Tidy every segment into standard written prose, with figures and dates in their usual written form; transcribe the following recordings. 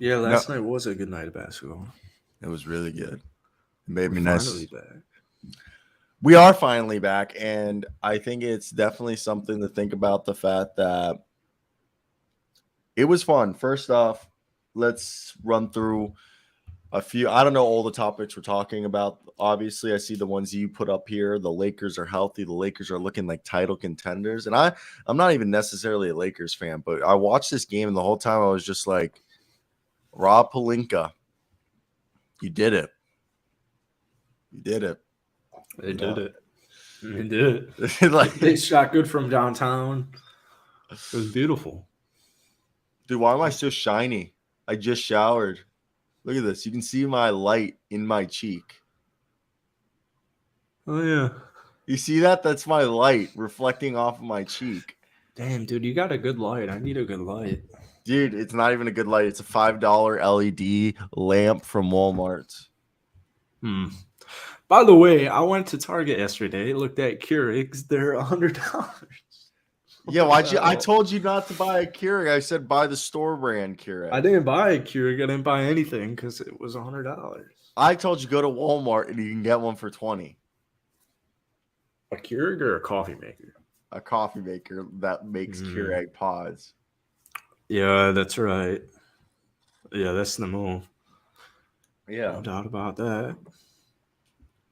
Yeah, No, last night was a good night of basketball. it was really good. It made We're me finally nice. back. We are finally back, and I think it's definitely something to think about the fact that it was fun. First off, let's run through a few. I don't know all the topics we're talking about. Obviously, I see the ones you put up here. The Lakers are healthy. The Lakers are looking like title contenders. And I'm not even necessarily a Lakers fan, but I watched this game and the whole time I was just like, Rob Pelinka, you did it. You did it. They No. did it. They did it. Like, They shot good from downtown. It was beautiful. dude, why am I so shiny? I just showered. Look at this. You can see my light in my cheek. Oh yeah. You see that? That's my light reflecting off of my cheek. Damn, dude, you got a good light. I need a good light. Dude, it's not even a good light. It's a $5 LED lamp from Walmart. By the way, I went to Target yesterday. Looked at Keurigs. They're $100. Yeah, why'd you? I told you not to buy a Keurig. I said buy the store brand Keurig. I didn't buy a Keurig. I didn't buy anything because it was $100. I told you go to Walmart and you can get one for $20. A Keurig or a coffee maker? A coffee maker that makes Keurig pods. Yeah, that's right. Yeah, that's the move. Yeah, No doubt about that.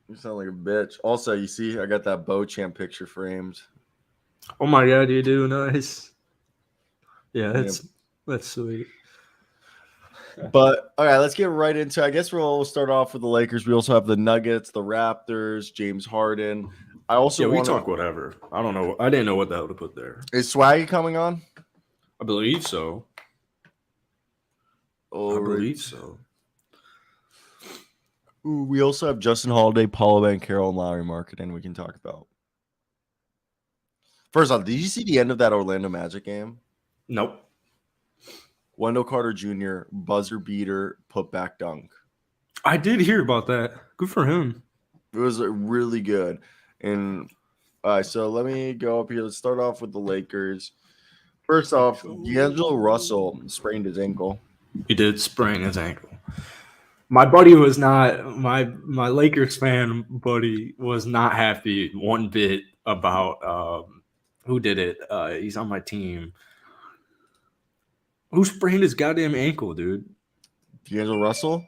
you sound like a bitch. Also, you see, I got that Beauchamp picture framed. Oh my god, you do nice. Yeah, Yeah. that's sweet. But all right, let's get right into. I guess we'll start off with the Lakers. We also have the Nuggets, the Raptors, James Harden. I also we want talk whatever. I don't know. I didn't know what the hell to put there. Is Swaggy coming on? I believe so. Or I believe so. Ooh, we also have Justin Holiday, Paulo Banchero, and Lowry Marketing we can talk about. First off, did you see the end of that Orlando Magic game? Nope. Wendell Carter Jr., buzzer beater, putback dunk. I did hear about that. Good for him. It was really good. And so let me go up here. Let's start off with the Lakers. First off, D'Angelo Russell sprained his ankle. He did sprain his ankle. My buddy was not my Lakers fan buddy was not happy one bit about who did it. He's on my team. Who sprained his goddamn ankle, dude? D'Angelo Russell?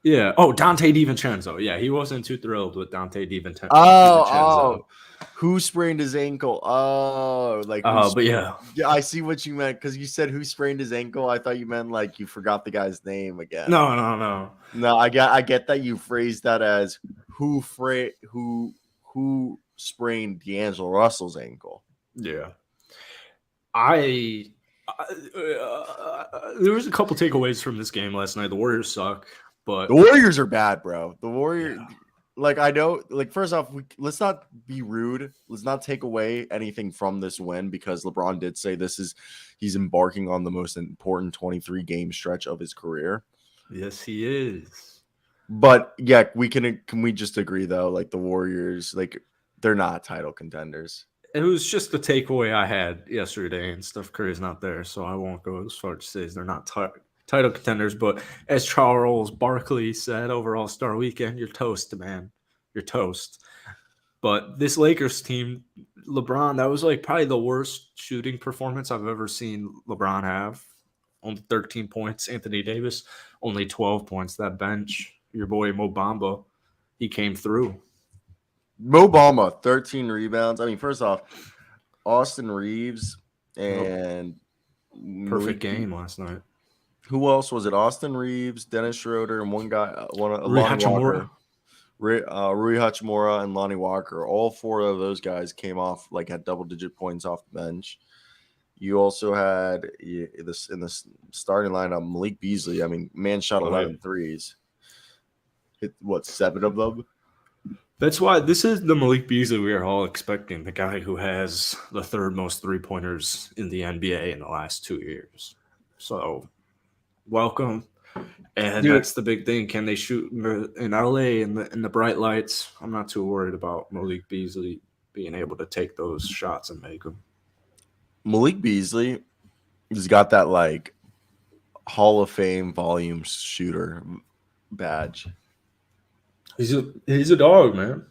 Yeah. Oh, Dante DiVincenzo. Yeah, he wasn't too thrilled with Dante DiVincenzo. Oh. Who sprained his ankle? Oh, like. But yeah. Yeah, I see what you meant because you said who sprained his ankle. I thought you meant like you forgot the guy's name again. No. No, I get that you phrased that as who sprained D'Angelo Russell's ankle. Yeah. There was a couple takeaways from this game last night. The Warriors suck, but the Warriors are bad, bro. The Warriors, like I know, like first off, let's not be rude. Let's not take away anything from this win because LeBron did say he's embarking on the most important 23 game stretch of his career. Yes, he is. But yeah, can we just agree though? Like the Warriors, like they're not title contenders. It was just the takeaway I had yesterday, and Steph Curry's not there, so I won't go as far to say they're not title contenders. But as Charles Barkley said over All-Star Weekend, you're toast, man. You're toast. But this Lakers team, LeBron, that was like probably the worst shooting performance I've ever seen LeBron have. Only 13 points. Anthony Davis, only 12 points. That bench, your boy Mo Bamba, he came through. Mo Bamba, 13 rebounds. I mean, first off, Austin Reeves and perfect game last night. Who else was it? Austin Reeves, Dennis Schroeder, and one guy, Rui Hachimura. Rui Hachimura and Lonnie Walker. All four of those guys came off had double-digit points off the bench. You also had this in the starting lineup, Malik Beasley. I mean, man shot 11 threes. Hit 7 of them? That's why this is the Malik Beasley we are all expecting, the guy who has the third most three-pointers in the NBA in the last 2 years. So, welcome. And that's the big thing. Can they shoot in LA in the bright lights? I'm not too worried about Malik Beasley being able to take those shots and make them. Malik Beasley has got that Hall of Fame volume shooter badge. He's a dog, man.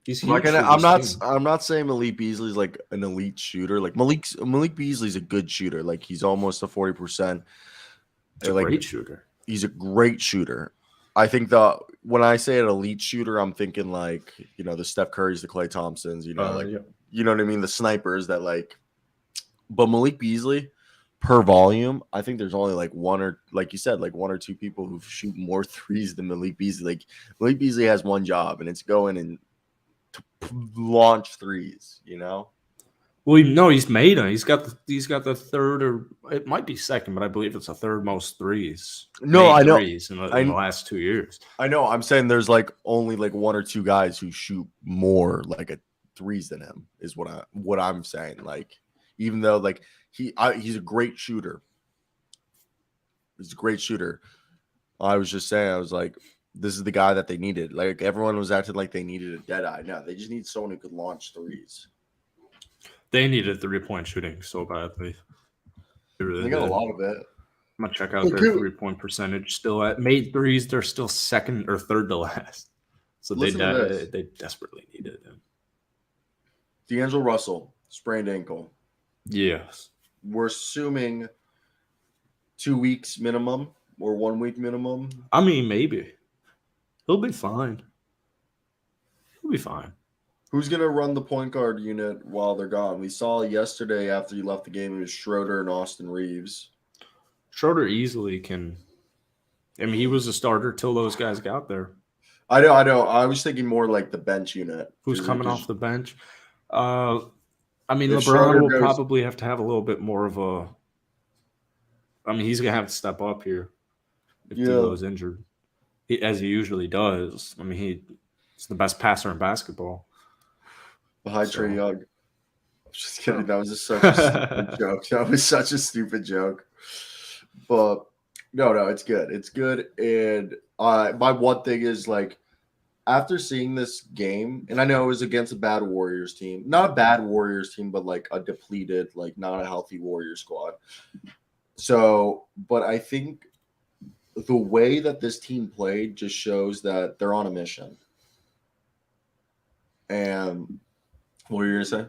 He's huge for I'm this team. not saying Malik Beasley's like an elite shooter. Like Malik Beasley's a good shooter. Like he's almost a 40%. He's a Like great shooter. he's a great shooter. I think when I say an elite shooter, I'm thinking like, the Steph Currys, the Klay Thompsons, Yeah. you know what I mean? The snipers that but Malik Beasley per volume, I think there's only like one or two people who shoot more threes than Malik Beasley. Like Malik Beasley has one job, and it's going and to launch threes, Well, no, he's made them. He's got the third, or it might be second, but I believe it's the third most threes. No, I know. Threes in the last 2 years. I know. I'm saying there's like only like one or two guys who shoot more like a threes than him is what I'm saying. Like, even though like he's a great shooter. He's a great shooter. I was just saying, I was like, this is the guy that they needed. Like everyone was acting like they needed a dead eye. No, they just need someone who could launch threes. They needed 3-point shooting so badly. They got a lot of it. I'm gonna check out their 3-point percentage. Still at made threes, they're still second or third to last. So they desperately needed him. D'Angelo Russell, sprained ankle. Yes. We're assuming 2 weeks minimum or 1 week minimum. I mean, maybe. He'll be fine. He'll be fine. Who's going to run the point guard unit while they're gone? We saw yesterday after you left the game, it was Schroeder and Austin Reeves. Schroeder easily can. I mean, he was a starter till those guys got there. I know. I was thinking more like the bench unit. Who's coming off the bench? I mean, LeBron will probably have to have a little bit more of a. I mean, he's going to have to step up here if D'Lo's injured, as he usually does. I mean, he's the best passer in basketball. Behind Trae Young. I'm just kidding. That was just such a stupid joke. That was such a stupid joke. But no, it's good. It's good. And my one thing is like, after seeing this game, and I know it was against a bad Warriors team, not a bad Warriors team, but like a depleted, like not a healthy Warriors squad. So, but I think the way that this team played just shows that they're on a mission. And what were you gonna say?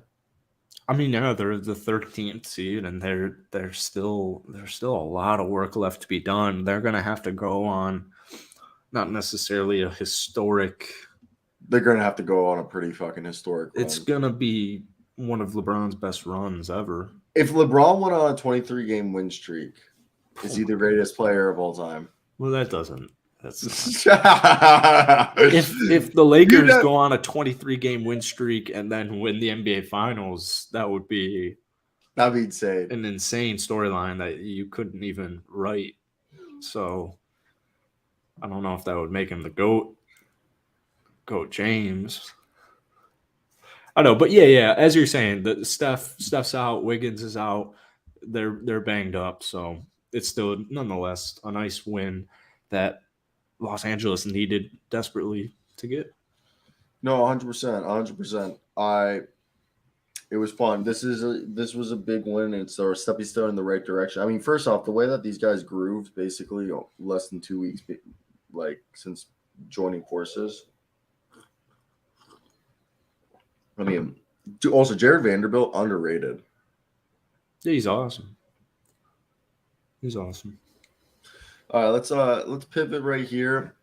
I mean, yeah, they're the 13th seed, and there's still a lot of work left to be done. They're gonna have to go on, not necessarily a historic. They're gonna have to go on a pretty fucking historic run. It's gonna be one of LeBron's best runs ever. If LeBron went on a 23-game win streak, is he the greatest player of all time? Well, that doesn't. That's if the Lakers go on a 23-game win streak and then win the NBA Finals, that'd be insane. An insane storyline that you couldn't even write. So I don't know if that would make him the GOAT James. I know, but yeah. As you're saying, the Steph's out, Wiggins is out, they're banged up, so it's still nonetheless a nice win that Los Angeles needed desperately to get. No, 100%. It was fun. This was a big win. It's a stepping stone in the right direction. I mean, first off, the way that these guys grooved, basically less than 2 weeks, like since joining forces. I mean, also Jared Vanderbilt underrated. Yeah, he's awesome. All right, let's pivot right here.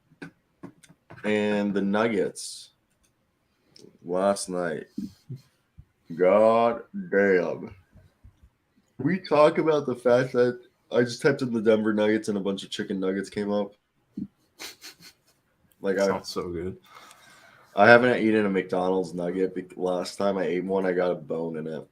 And the Nuggets last night. God damn. We talk about the fact that I just typed in the Denver Nuggets and a bunch of chicken nuggets came up. Like sounds so good. I haven't eaten a McDonald's nugget. Last time I ate one, I got a bone in it.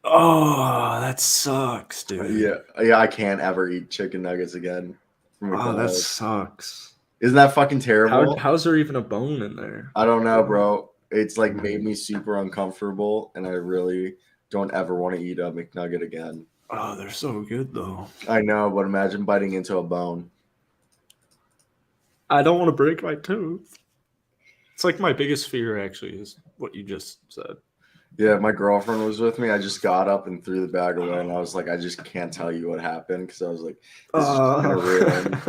Oh, that sucks, dude. Yeah, I can't ever eat chicken nuggets again. Oh, that sucks. Isn't that fucking terrible? How's there even a bone in there? I don't know, bro. It's like made me super uncomfortable, and I really don't ever want to eat a McNugget again. Oh, they're so good, though. I know, but imagine biting into a bone. I don't want to break my tooth. It's like my biggest fear, actually, is what you just said. Yeah, my girlfriend was with me. I just got up and threw the bag away, and I was like, I just can't tell you what happened because I was like, this is just gonna ruin.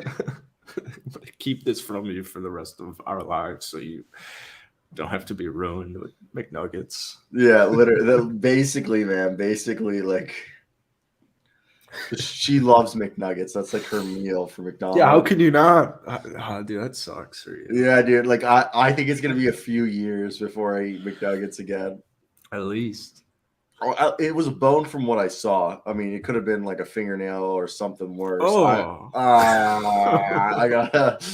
Keep this from you for the rest of our lives, so you don't have to be ruined with McNuggets. Yeah, literally, basically, man, basically, like she loves McNuggets. That's like her meal for McDonald's. Yeah, how can you not? Dude, that sucks for you. Yeah, dude. Like I think it's gonna be a few years before I eat McNuggets again. At least. It was a bone from what I saw. I mean, it could have been like a fingernail or something worse. Oh. I got,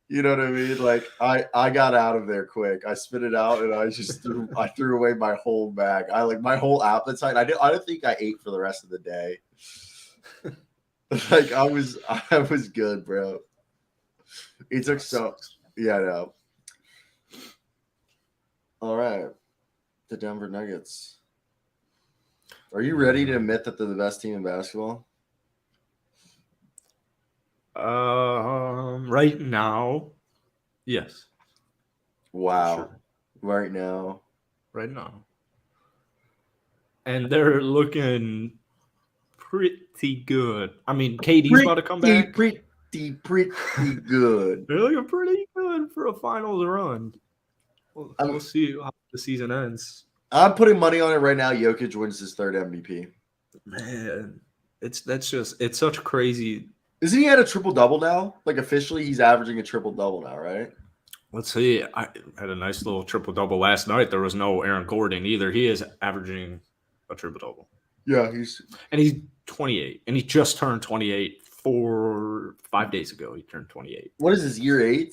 you know what I mean? Like I got out of there quick. I spit it out and I threw away my whole bag. I like my whole appetite. I don't think I ate for the rest of the day. Like I was good, bro. It took so yeah, no. All right. The Denver Nuggets. Are you ready to admit that they're the best team in basketball? Right now, yes. Wow. Sure. Right now. Right now. And they're looking pretty good. I mean, KD's about to come back. Pretty good. They're looking pretty good for a finals run. We'll see how the season ends. I'm putting money on it right now. Jokic wins his third MVP. Man, it's such crazy. Isn't he at a triple double now? Like officially, he's averaging a triple double now, right? Let's see. I had a nice little triple double last night. There was no Aaron Gordon either. He is averaging a triple double. Yeah, he's 28, and he just turned 28 5 days ago. He turned 28. What is this, year 8?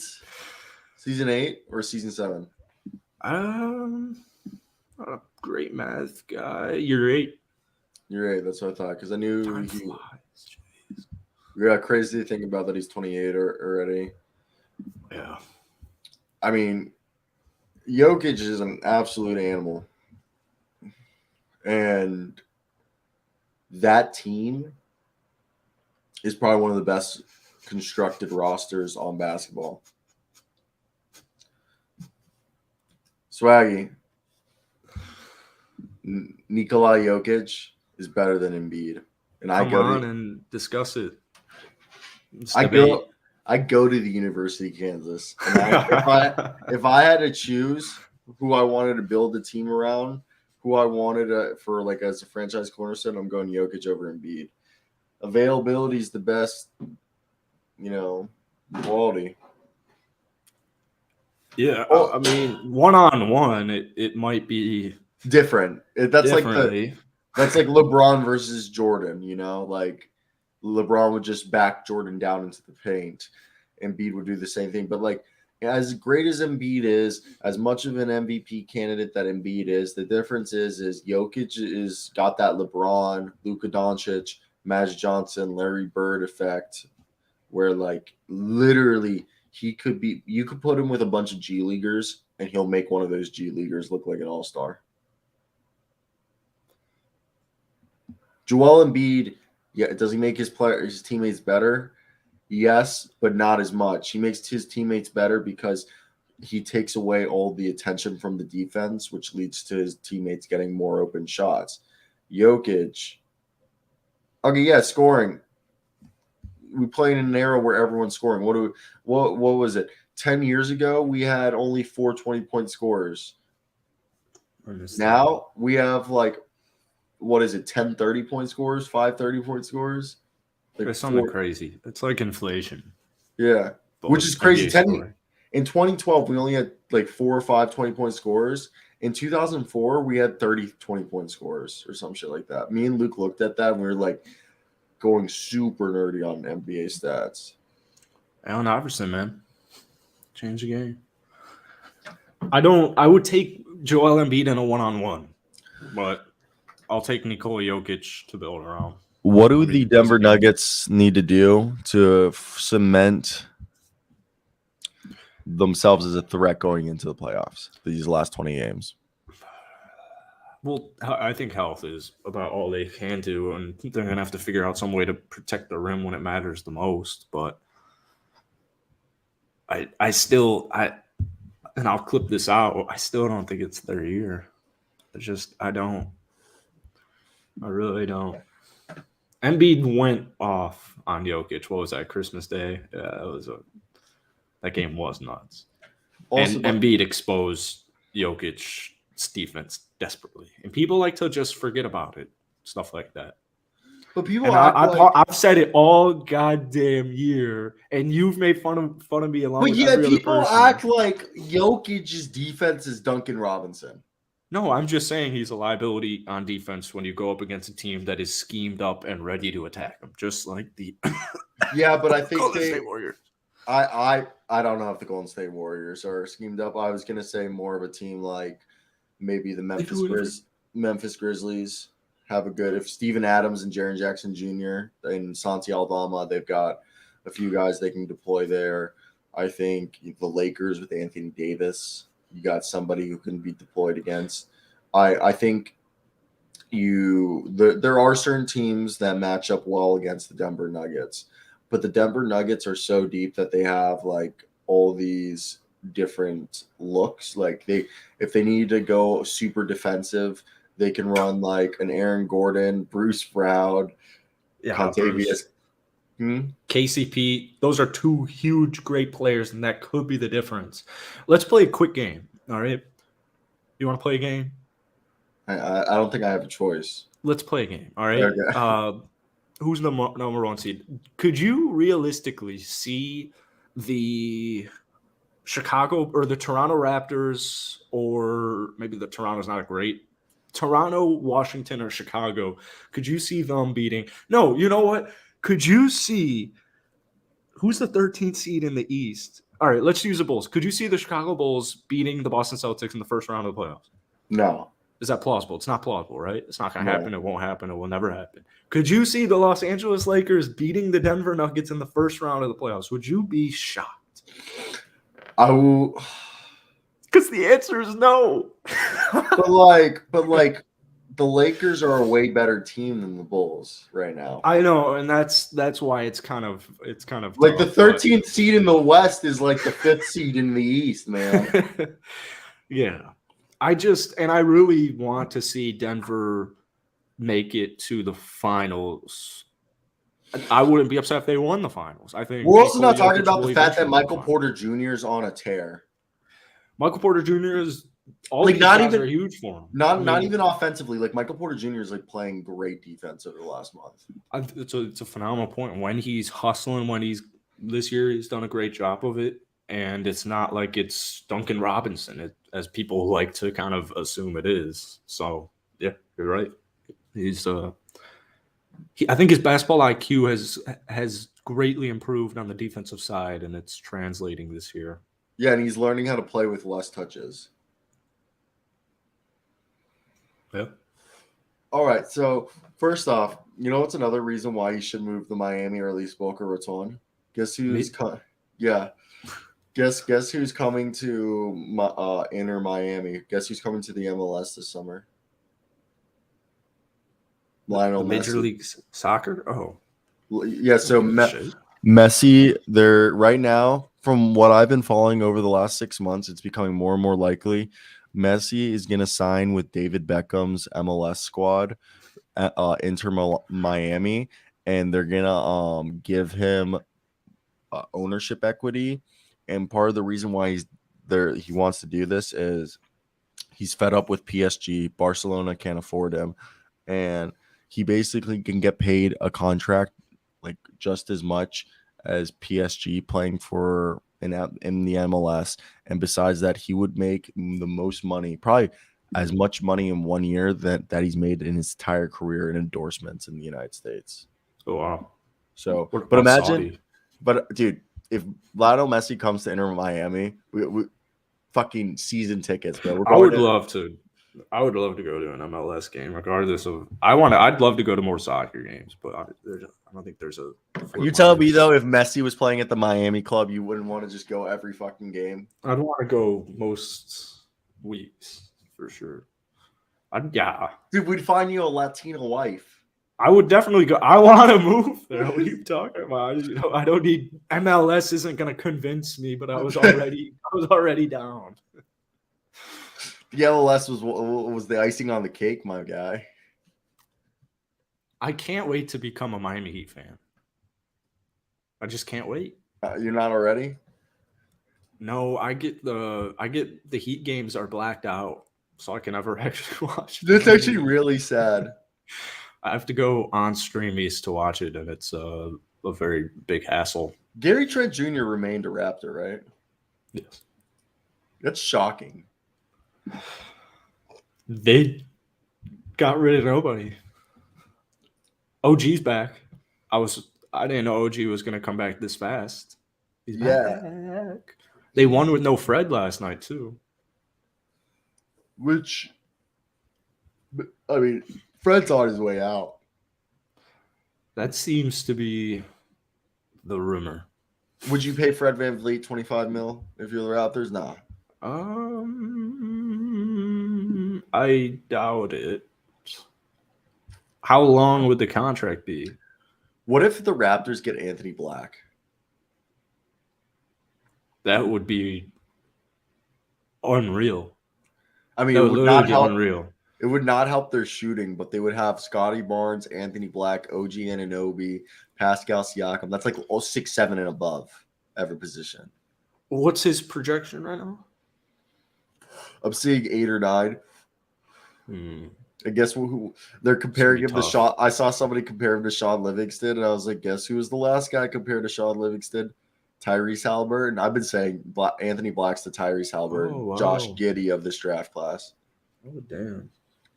Season 8 or season 7? Not a great math guy. Year 8. Year 8. That's what I thought because I knew Time he. flies. Jeez. Yeah, crazy to think about that he's 28 already. Yeah. I mean, Jokic is an absolute animal. And that team is probably one of the best constructed rosters on basketball. Swaggy, Nikola Jokic is better than Embiid. And Come on and discuss it. I go to the University of Kansas. And if I had to choose who I wanted to build a team around, who I wanted for like as a franchise cornerstone, I'm going Jokic over Embiid. Availability is the best, quality. Yeah, I mean, one-on-one, it might be different. That's like LeBron versus Jordan. Like LeBron would just back Jordan down into the paint. Embiid would do the same thing. But like as great as Embiid is, as much of an MVP candidate that Embiid is, the difference is Jokic is got that LeBron, Luka Doncic, Magic Johnson, Larry Bird effect, where like literally you could put him with a bunch of G Leaguers and he'll make one of those G Leaguers look like an all-star. Joel Embiid, yeah, does he make his teammates better? Yes, but not as much. He makes his teammates better because he takes away all the attention from the defense, which leads to his teammates getting more open shots. Jokic, okay, yeah, scoring. We play in an era where everyone's scoring. What was it? 10 years ago, we had only 4 20-point scorers. Now we have like, what is it? 10 30-point scorers, 5 30-point scorers. Like it's something crazy. It's like inflation. Yeah, which is crazy. In 2012, we only had like 4 or 5 20-point scorers. In 2004, we had 30 20-point scorers or some shit like that. Me and Luke looked at that and we were like going super nerdy on NBA stats. Allen Iverson, man. Change the game. I would take Joel Embiid in a one-on-one, but I'll take Nikola Jokic to build around. What do the Denver Nuggets need to do to cement themselves as a threat going into the playoffs these last 20 games? Well, I think health is about all they can do, and they're going to have to figure out some way to protect the rim when it matters the most. But I still, and I'll clip this out, I still don't think it's their year. I don't. I really don't. Embiid went off on Jokic. What was that? Christmas Day. Yeah, that game was nuts. Also, And Embiid exposed Jokic's defense desperately, and people like to just forget about it. Stuff like that. but people And act like. I've said it all goddamn year, and you've made fun of me along But with yeah, every other people person. act like Jokic's defense is Duncan Robinson. No, I'm just saying he's a liability on defense when you go up against a team that is schemed up and ready to attack him, just like the Yeah, but I think Golden State Warriors. I don't know if the Golden State Warriors are schemed up. I was gonna say more of a team like maybe the Memphis Grizzlies have a good. If Steven Adams and Jaren Jackson Jr. and Santi Aldama, they've got a few guys they can deploy there. I think the Lakers with Anthony Davis, you got somebody who can be deployed against. I think there are certain teams that match up well against the Denver Nuggets, but the Denver Nuggets are so deep that they have like all these different looks. Like if they need to go super defensive, they can run like an Aaron Gordon, Bruce Brown, Contavious. KCP, those are two huge, great players, and that could be the difference. Let's play a quick game. All right. You want to play a game? I don't think I have a choice. Let's play a game. All right. Okay. Who's the number one seed? Could you realistically see the Chicago or the Toronto Raptors, or maybe the Toronto's not a great Toronto, Washington, or Chicago? Could you see them beating? No, you know what? Could you see who's the 13th seed in the East? All right, let's use the Bulls. Could you see the Chicago Bulls beating the Boston Celtics in the first round of the playoffs? No. Is that plausible? It's not plausible, right? It's not going to happen. It won't happen. It will never happen. Could you see the Los Angeles Lakers beating the Denver Nuggets in the first round of the playoffs? Would you be shocked? I will. Because the answer is no. but like the Lakers are a way better team than the Bulls right now. I know, and that's why it's kind of like tough, the 13th seed in the West is like the 5th seed in the East, man. Yeah. I really want to see Denver make it to the finals. I wouldn't be upset if they won the finals. I think we're also not talking about the fact that Michael Porter Jr. is on a tear. Michael Porter Jr. is all like these not guys even are huge for him. Not even offensively. Like Michael Porter Jr. is like playing great defense over the last month. It's a phenomenal point. When he's hustling, this year he's done a great job of it. And it's not like it's Duncan Robinson, as people like to kind of assume it is. So, yeah, you're right. I think his basketball IQ has greatly improved on the defensive side, and it's translating this year. Yeah, and he's learning how to play with less touches. Yeah. All right, so first off, you know what's another reason why you should move to Miami or at least Boca Raton? Guess who's Guess who's coming to Inter Miami? Guess who's coming to the MLS this summer? Lionel Messi. Major League Soccer? Oh. Yeah, so Messi, they're right now, from what I've been following over the last 6 months, it's becoming more and more likely Messi is going to sign with David Beckham's MLS squad at Inter Miami, and they're going to give him ownership equity. And part of the reason why he wants to do this is he's fed up with PSG. Barcelona can't afford him. And he basically can get paid a contract like just as much as PSG playing for in the MLS. And besides that, he would make the most money, probably as much money in 1 year that he's made in his entire career in endorsements in the United States. Oh, wow. So, but imagine, dude, if Lionel Messi comes to Inter Miami, we fucking season tickets, bro. I would love to go to an MLS game, regardless of. I'd love to go to more soccer games, but I don't think there's a. You tell me though, if Messi was playing at the Miami club, you wouldn't want to just go every fucking game. I'd want to go most weeks for sure. Yeah, dude, we'd find you a Latina wife. I would definitely go. I want to move there. What are you talking about? I don't need MLS. Isn't going to convince me, but I was already down. The LLS was the icing on the cake, my guy. I can't wait to become a Miami Heat fan. I just can't wait. You're not already? No, I get the Heat games are blacked out, so I can never actually watch. That's actually really sad. I have to go on Streamies to watch it, and it's a very big hassle. Gary Trent Jr. remained a Raptor, right? Yes. That's shocking. They got rid of nobody. OG's back. I didn't know OG was gonna come back this fast. He's back. They won with no Fred last night too. Which, I mean, Fred's on his way out. That seems to be the rumor. Would you pay Fred VanVleet $25 million if you're the Raptors? Nah. I doubt it. How long would the contract be? What if the Raptors get Anthony Black? That would be unreal. I mean, That it would would literally not be help. unreal. It would not help their shooting, but they would have Scotty Barnes, Anthony Black, OG Anunoby, Pascal Siakam. That's like 6'7" and above every position. What's his projection right now? I'm seeing 8 or 9. I guess who they're comparing him to Sean. I saw somebody compare him to Sean Livingston, and I was like, guess who was the last guy compared to Sean Livingston? Tyrese Halliburton. I've been saying Anthony Black's the Tyrese Halliburton, wow. Josh Giddey of this draft class. Oh, damn.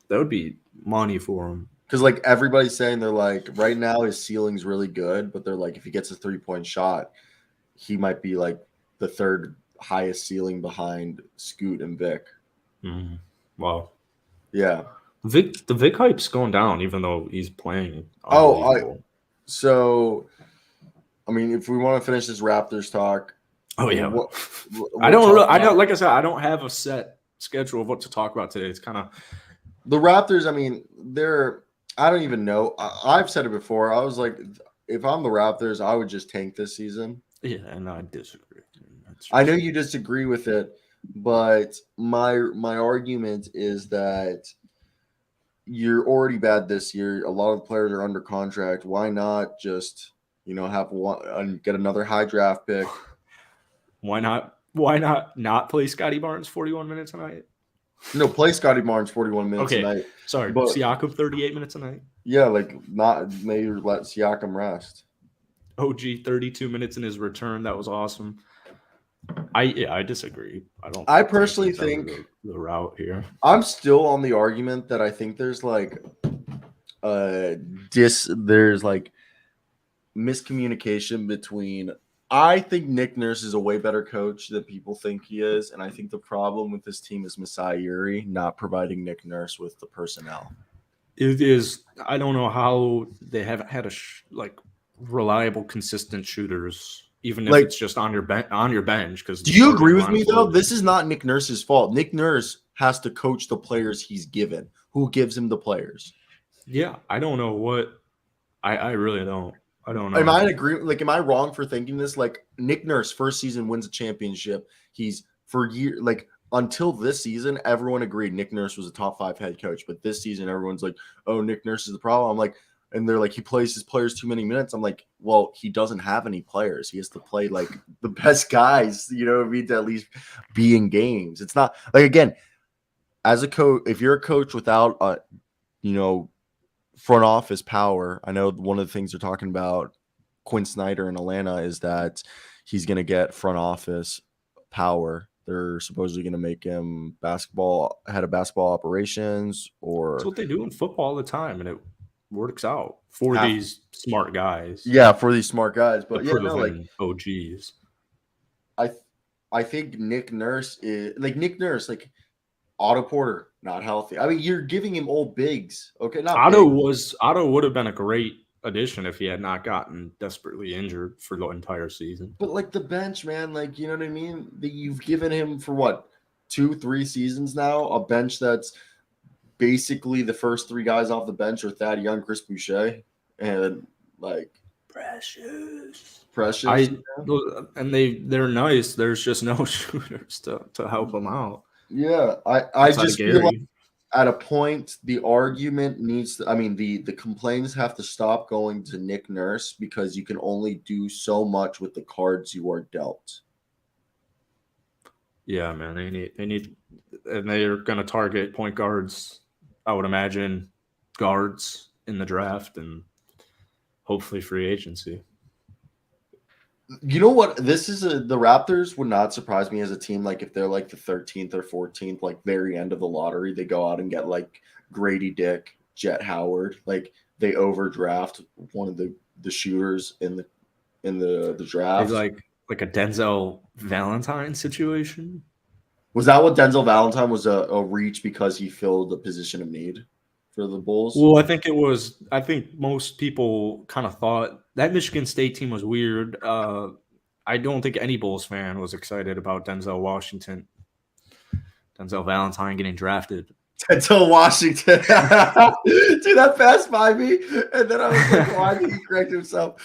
That would be money for him. Because, like, everybody's saying they're like, right now his ceiling's really good, but they're like, if he gets a 3-point shot, he might be like the third highest ceiling behind Scoot and Vic. Wow. Yeah. The Vic hype's going down, even though he's playing. So, I mean, if we want to finish this Raptors talk. Oh, yeah. I know, like I said, I don't have a set schedule of what to talk about today. It's kind of. The Raptors, I mean, I don't even know. I've said it before. I was like, if I'm the Raptors, I would just tank this season. Yeah, and I disagree. I know you disagree with it, but my argument is that you're already bad this year. A lot of players are under contract. Why not just, have one and get another high draft pick? Why not play Scotty Barnes 41 minutes a night? No, play Scotty Barnes 41 minutes a night. Sorry, but Siakam 38 minutes a night. Yeah, maybe let Siakam rest. OG 32 minutes in his return. That was awesome. I disagrry. I personally think the route here. I'm still on the argument that I think there's there's miscommunication between. I think Nick Nurse is a way better coach than people think he is, and I think the problem with this team is Masai Ujiri not providing Nick Nurse with the personnel. It is. I don't know how they haven't had reliable, consistent shooters. Even if it's just on your bench. Because do you agree with me though? This is not Nick Nurse's fault. Nick Nurse has to coach the players he's given. Who gives him the players? Yeah, I don't know what. I really don't. I don't know. Am I in agreement? Am I wrong for thinking this? Nick Nurse first season wins a championship. He's for years. Until this season, everyone agreed Nick Nurse was a top 5 head coach. But this season, everyone's like, "Oh, Nick Nurse is the problem." I'm like. And they're like, he plays his players too many minutes. I'm like, well, he doesn't have any players. He has to play the best guys, to at least be in games. It's not again, as a coach, if you're a coach without front office power, I know one of the things they're talking about, Quinn Snyder in Atlanta, is that he's going to get front office power. They're supposedly going to make him head of basketball operations, or that's what they do in football all the time, and it works out for these smart guys. Yeah, for these smart guys. But OGs. I think Nick Nurse is Otto Porter, not healthy. I mean, you're giving him old bigs. Okay, not Otto would have been a great addition if he had not gotten desperately injured for the entire season. But the bench, man, you know what I mean? You've given him for what, 2-3 seasons now, a bench that's basically the first 3 guys off the bench are Thad Young, Chris Boucher, and Precious. And they're nice. There's just no shooters to help them out. Yeah, I outside of just feel like Gary. at a point the argument needs to, I mean the complaints have to stop going to Nick Nurse because you can only do so much with the cards you are dealt. Yeah, man, they need, and they're going to target point guards. I would imagine guards in the draft and hopefully free agency. You know what? The Raptors would not surprise me as a team. Like if they're like the 13th or 14th, like very end of the lottery, they go out and get like Grady Dick, Jet Howard. Like they overdraft one of the shooters in the Maybe draft. like a Denzel Valentine situation. Was that what Denzel Valentine was a reach because he filled a position of need for the Bulls? Well, I think it was. I think most people kind of thought that Michigan State team was weird. I don't think any Bulls fan was excited about Denzel Valentine getting drafted. Denzel Washington. Dude, that passed by me. And then I was like, why did he correct himself?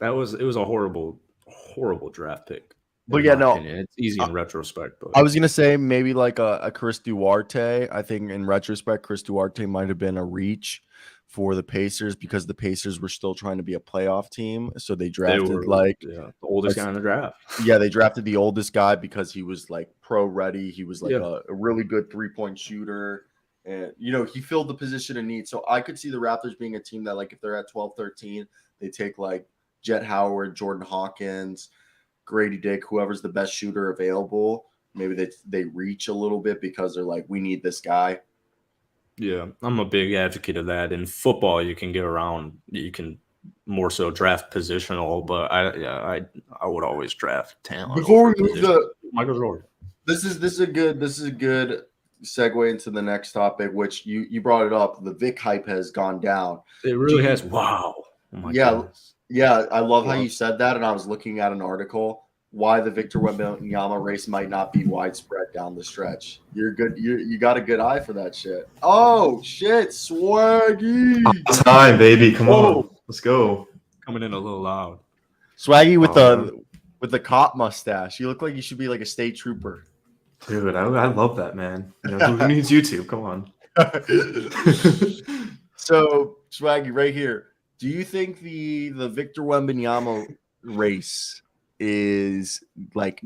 It was a horrible draft pick. But yeah, no, opinion. It's easy in retrospect. But I was gonna say maybe like a Chris Duarte. I think in retrospect, Chris Duarte might have been a reach for the Pacers because the Pacers were still trying to be a playoff team. So they drafted the oldest guy in the draft. Yeah, they drafted the oldest guy because he was like pro ready. He was like a really good 3-point shooter. And, he filled the position of need. So I could see the Raptors being a team that, like, if they're at 12, 13, they take, like, Jet Howard, Jordan Hawkins, Grady Dick, whoever's the best shooter available. Maybe they reach a little bit because they're like, we need this guy. Yeah, I'm a big advocate of that. In football, you can get around. You can more so draft positional, but I would always draft talent. Before we move to Michael Jordan, this is a good segue into the next topic, which you brought it up. The Vic hype has gone down. It really has. Wow. Oh my goodness. Yeah. I love how you said that, and I was looking at an article why the Victor Wembanyama race might not be widespread down the stretch. You're good. You got a good eye for that shit. Oh shit, Swaggy! Time, baby. Come on, let's go. Coming in a little loud. Swaggy with the cop mustache. You look like you should be like a state trooper. Dude, I love that, man. Who needs YouTube? Come on. So, Swaggy, right here. Do you think the Victor Wembanyama race is like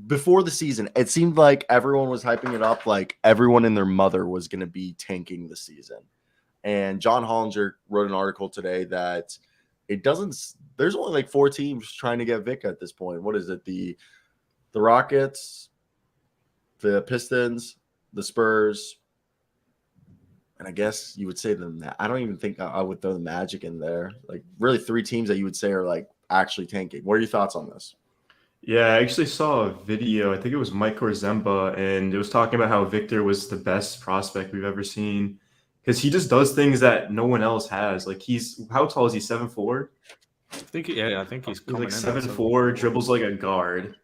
before the season? It seemed like everyone was hyping it up, like everyone and their mother was going to be tanking the season. And John Hollinger wrote an article today that it doesn't. There's only like 4 teams trying to get Vic at this point. What is it? The Rockets, the Pistons, the Spurs, and I guess you would say them. I don't even think I would throw the Magic in there. Like really 3 teams that you would say are like actually tanking. What are your thoughts on this? Yeah, I actually saw a video. I think it was Mike Orzemba, and it was talking about how Victor was the best prospect we've ever seen because he just does things that no one else has. Like how tall is he? 7'4"? I think he's coming like in 7'4", dribbles like a guard.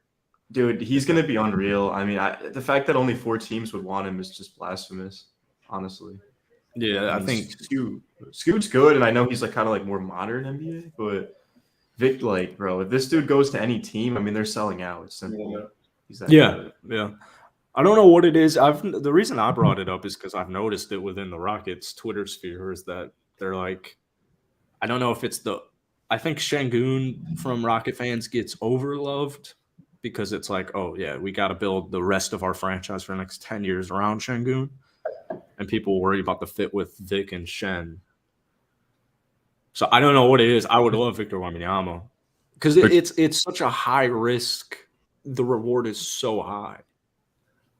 Dude, he's gonna be unreal. I mean, the fact that only 4 teams would want him is just blasphemous, honestly. Yeah, I think Scoot's good, and I know he's like kind of like more modern NBA, but Vic, like, bro, if this dude goes to any team, I mean, they're selling out. It's simple. Yeah. He's that yeah. good. I don't know what it is. The reason I brought it up is because I've noticed it within the Rockets Twitter sphere is that they're like, I don't know if it's I think Şengün from Rocket fans gets overloved because it's like, oh yeah, we got to build the rest of our franchise for the next 10 years around Şengün. And people worry about the fit with Vic and Shen. So I don't know what it is. I would love Victor Wembanyama because it's such a high risk. The reward is so high.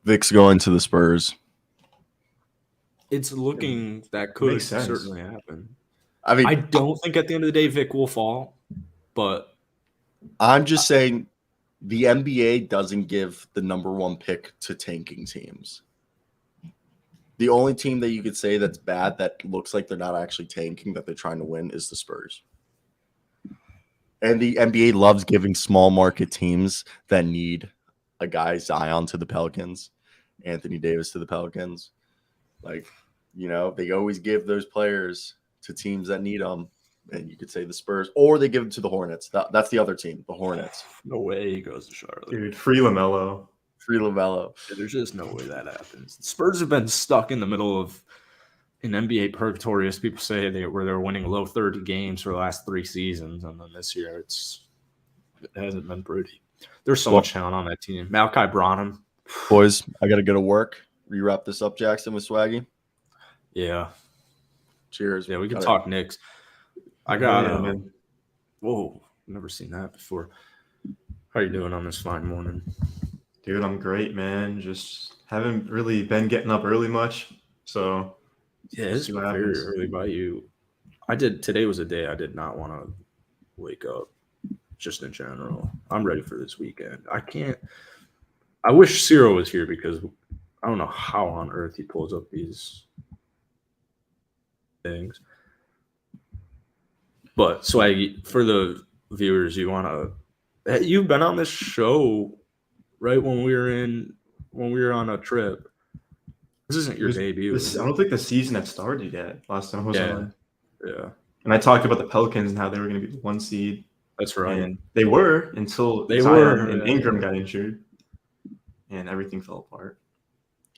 Vic's going to the Spurs. It's looking that could certainly happen. I mean, I don't think at the end of the day Vic will fall, but I'm just saying the NBA doesn't give the number 1 pick to tanking teams. The only team that you could say that's bad that looks like they're not actually tanking, that they're trying to win, is the Spurs. And the NBA loves giving small market teams that need a guy, Zion to the Pelicans, Anthony Davis to the Pelicans. Like, they always give those players to teams that need them. And you could say the Spurs, or they give them to the Hornets. That's the other team, the Hornets. No way he goes to Charlotte. Dude, free LaMelo. Free LaMelo. There's just no way that happens. Spurs have been stuck in the middle of an NBA purgatory, as people say, where they're winning low 30 games for the last 3 seasons, and then this year it hasn't been pretty. There's so much talent on that team. Malachi Branham. Boys, I got to go to work. Will you wrap this up, Jackson, with Swaggy? Yeah. Cheers. Yeah, we can talk Knicks. I got man. Whoa, never seen that before. How you doing on this fine morning? Dude, I'm great, man. Just haven't really been getting up early much. So yeah, it's very early by you. Today was a day I did not want to wake up, just in general. I'm ready for this weekend. I wish Cyro was here because I don't know how on earth he pulls up these things. But Swaggy, for the viewers, you've been on this show right when we were on a trip. This isn't your debut. I don't think the season had started yet. Last time I was on. Yeah. And I talked about the Pelicans and how they were going to be the 1 seed. That's right. And they were until Zion and Ingram got injured, and everything fell apart.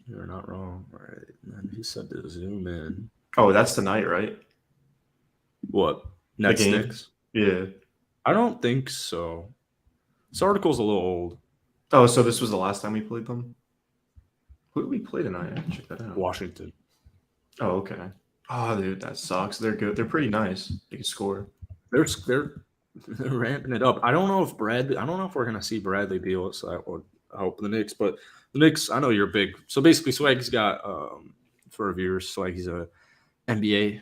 You're not wrong, right? And he said to zoom in. Oh, that's tonight, right? What? Nets Knicks? Yeah. I don't think so. This article's a little old. Oh, so this was the last time we played them? Who did we play tonight? I can check that out. Washington. Oh, okay. Oh, dude, that sucks. They're good. They're pretty nice. They can score. They're ramping it up. I don't know if we're gonna see Bradley Beal, so I hope the Knicks. But the Knicks, I know you're big. So basically, Swaggy's got for our viewers, Swaggy's a NBA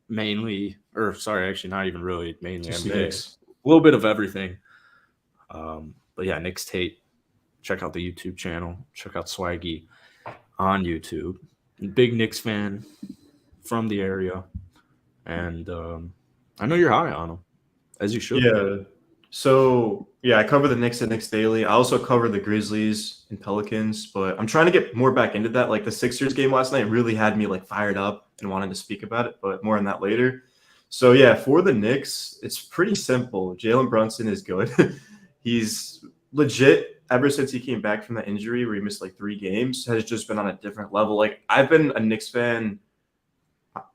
mainly, or sorry, actually not even really mainly Just NBA. Knicks. A little bit of everything. But yeah, Knicks tape. Check out the YouTube channel. Check out Swaggy on YouTube. Big Knicks fan from the area, and I know you're high on them, as you should. Yeah. So yeah, I cover the Knicks at Knicks Daily. I also cover the Grizzlies and Pelicans, but I'm trying to get more back into that. Like the Sixers game last night really had me like fired up and wanted to speak about it, but more on that later. So yeah, for the Knicks, it's pretty simple. Jalen Brunson is good. He's legit ever since he came back from that injury where he missed like 3 games, has just been on a different level. Like I've been a Knicks fan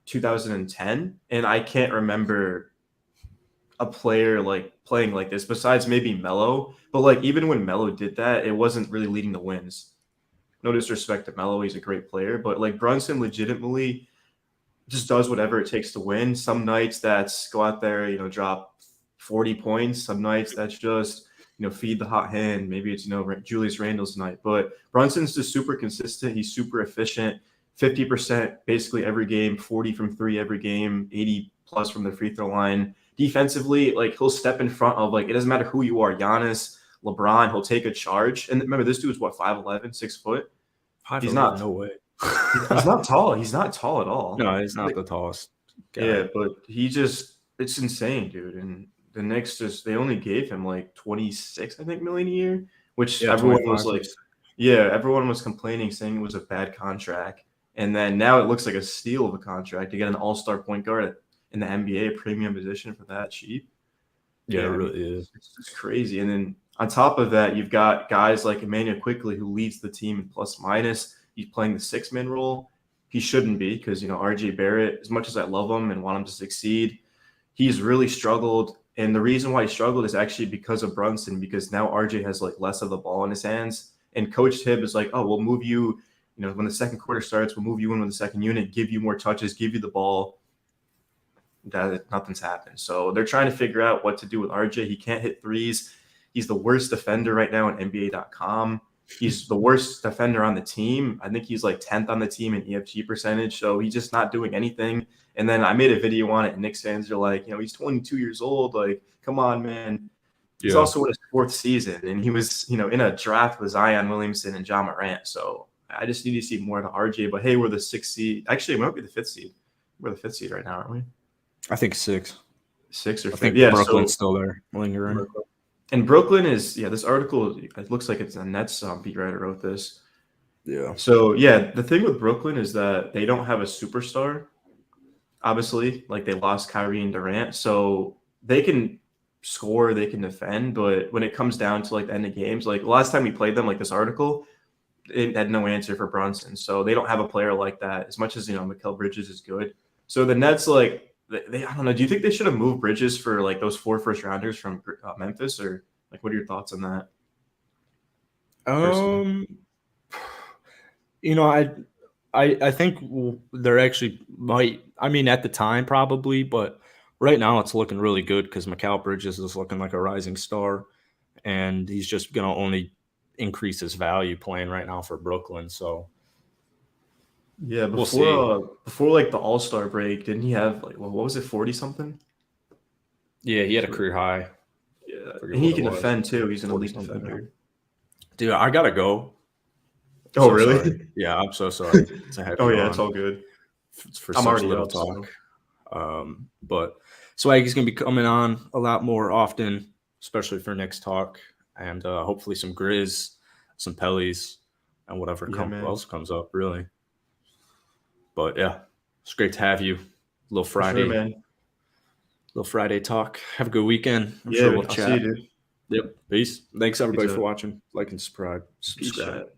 2010, and I can't remember a player like playing like this besides maybe Melo. But like even when Melo did that, it wasn't really leading the wins. No disrespect to Melo, he's a great player, but like Brunson legitimately just does whatever it takes to win. Some nights that's go out there, drop 40 points. Some nights that's just feed the hot hand. Maybe it's, Julius Randle's night. But Brunson's just super consistent. He's super efficient. 50% basically every game, 40 from 3 every game, 80 plus from the free throw line. Defensively, like he'll step in front of, like, it doesn't matter who you are, Giannis, LeBron, he'll take a charge. And remember, this dude's what, 5'11", 6 foot? 5'11", He's not. No way. He's not tall. He's not tall at all. No, he's not the tallest guy. Yeah, but it's insane, dude. And the Knicks they only gave him like 26, I think, million a year, which everyone was like, everyone was complaining, saying it was a bad contract. And then now it looks like a steal of a contract to get an all-star point guard in the NBA, premium position for that cheap. Yeah, it really is. It's crazy. And then on top of that, you've got guys like Emmanuel Quickly, who leads the team in plus minus. He's playing the 6-man role. He shouldn't be because, RJ Barrett, as much as I love him and want him to succeed, he's really struggled. And the reason why he struggled is actually because of Brunson, because now RJ has like less of the ball in his hands. And Coach Tibb is like, oh, we'll move you, when the second quarter starts, we'll move you in with the second unit, give you more touches, give you the ball. Nothing's happened. So they're trying to figure out what to do with RJ. He can't hit threes. He's the worst defender right now on NBA.com. He's the worst defender on the team. I think he's like 10th on the team in EFG percentage. So he's just not doing anything. And then I made a video on it, and Knicks fans are like, he's 22 years old. Like, come on, man. He's also in his 4th season, and he was, in a draft with Zion Williamson and John Morant. So I just need to see more of RJ. But hey, we're the 6th seed. Actually, it might be the 5th seed. We're the 5th seed right now, aren't we? I think 6. 6 or 5. I think yeah, Brooklyn's still there, lingering. And Brooklyn is, this article, it looks like it's a Nets beat writer wrote this. Yeah. So, the thing with Brooklyn is that they don't have a superstar, obviously. Like, they lost Kyrie and Durant. So, they can score, they can defend. But when it comes down to, like, the end of games, like, last time we played them, like this article, they had no answer for Brunson. So they don't have a player like that. As much as Mikal Bridges is good. So the Nets, like they I don't know. Do you think they should have moved Bridges for like those 4 first rounders from Memphis, or like what are your thoughts on that? Personally? I think they're actually might. I mean, at the time probably, but right now it's looking really good because Mikal Bridges is looking like a rising star, and he's just gonna only increase his value playing right now for Brooklyn. So Yeah, we'll see. before like the All-Star break, didn't he have like what was it, 40 something? Yeah, he had a career high. Yeah, Forget and he what it can was. defend too. He's an 40 elite something, defender. Dude, I gotta go. Oh, So really? sorry. Yeah, I'm so sorry to have Oh you yeah, on it's all good. for I'm such already little up. talk. So. But Swaggy's gonna be coming on a lot more often, especially for next talk, and hopefully some Grizz, some Pellies, and whatever Yeah, man. else comes up, really. But yeah, it's great to have you. Little For Friday, sure, man. little Friday talk. Have a good weekend. I'm Yeah, sure we'll I'll see you, chat. dude. Yep. Peace. Thanks everybody Peace for out. watching. Like and subscribe. Peace, chat.